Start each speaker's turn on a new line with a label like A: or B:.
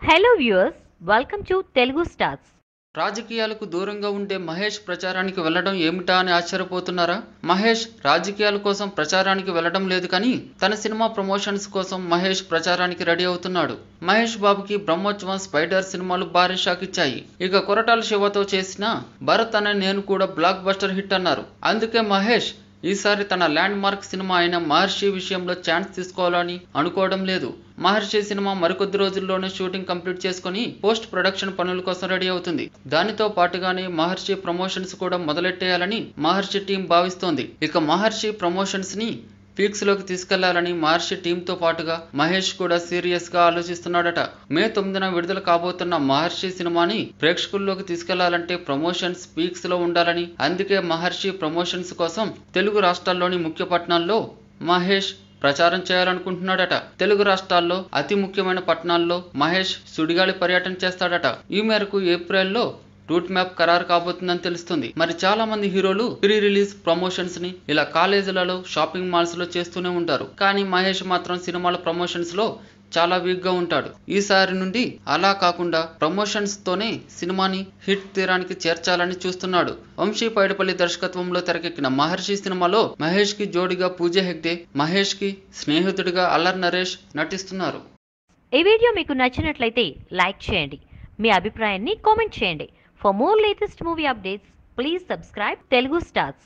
A: Hello viewers, welcome to Telugu stars.
B: రాజకీయాలకు దూరంగా ఉండే మహేష్ ప్రచారానికి వెళ్లడం ఏమిటా అని ఆశ్చర్యపోతున్నారా? మహేష్ రాజకీయాల కోసం ప్రచారానికి వెళ్లడం లేదు కానీ తన సినిమా ప్రమోషన్స్ కోసం మహేష్ ప్రచారానికి రెడీ అవుతున్నాడు. మహేష్ బాబుకి బ్రహ్మోత్సవం, స్పైడర్ సినిమాలు భారీ షాక్ ఇచ్చాయి. ఇక కొరటాల శివతో చేసిన భరత్ అనే నేను కూడా బ్లాక్ బస్టర్ హిట్ అన్నారు. అందుకే మహేష్ ఈసారి తన ల్యాండ్ మార్క్ సినిమా అయిన మహర్షి విషయంలో ఛాన్స్ తీసుకోవాలని అనుకోవడం లేదు. మహర్షి సినిమా మరికొద్ది రోజుల్లోనే షూటింగ్ కంప్లీట్ చేసుకుని పోస్ట్ ప్రొడక్షన్ పనుల కోసం రెడీ అవుతుంది. దానితో పాటుగానే మహర్షి ప్రమోషన్స్ కూడా మొదలెట్టేయాలని మహర్షి టీం భావిస్తోంది. ఇక మహర్షి ప్రమోషన్స్ ని పీక్స్ లోకి తీసుకెళ్లాలని మహర్షి టీంతో పాటుగా మహేష్ కూడా సీరియస్ గా ఆలోచిస్తున్నాడట. మే 9న విడుదల కాబోతున్న మహర్షి సినిమాని ప్రేక్షకుల్లోకి తీసుకెళ్లాలంటే ప్రమోషన్స్ పీక్స్ లో ఉండాలని, అందుకే మహర్షి ప్రమోషన్స్ కోసం తెలుగు రాష్ట్రాల్లోని ముఖ్య పట్టణాల్లో మహేష్ ప్రచారం చేయాలనుకుంటున్నాడట. తెలుగు రాష్ట్రాల్లో అతి ముఖ్యమైన పట్టణాల్లో మహేష్ సుడిగాలి పర్యటన చేస్తాడట. ఈ మేరకు ఏప్రిల్లో రూట్ మ్యాప్ ఖరారు కాబోతుందని తెలుస్తుంది. మరి చాలా మంది హీరోలు ప్రీ రిలీజ్ ప్రమోషన్స్ ని ఇలా కాలేజీలలో, షాపింగ్ మాల్స్ లో చేస్తూనే ఉంటారు. కానీ మహేష్ మాత్రం సినిమాల ప్రమోషన్స్ లో చాలా వీక్ గా ఉంటాడు. ఈసారి నుండి అలా కాకుండా ప్రమోషన్స్ తోనే సినిమాని హిట్ తీరానికి చేర్చాలని చూస్తున్నాడు. వంశీ పైడిపల్లి దర్శకత్వంలో తెరకెక్కిన మహర్షి సినిమాలో మహేష్ కి జోడిగా పూజ హెగ్డే, మహేష్ కి స్నేహితుడిగా అల్లరి నరేష్ నటిస్తున్నారు.
A: ఈ వీడియో మీకు నచ్చినట్లయితే లైక్ చేయండి, మీ అభిప్రాయాన్ని కామెంట్ చేయండి. For more latest movie updates, please subscribe Telugu Stars.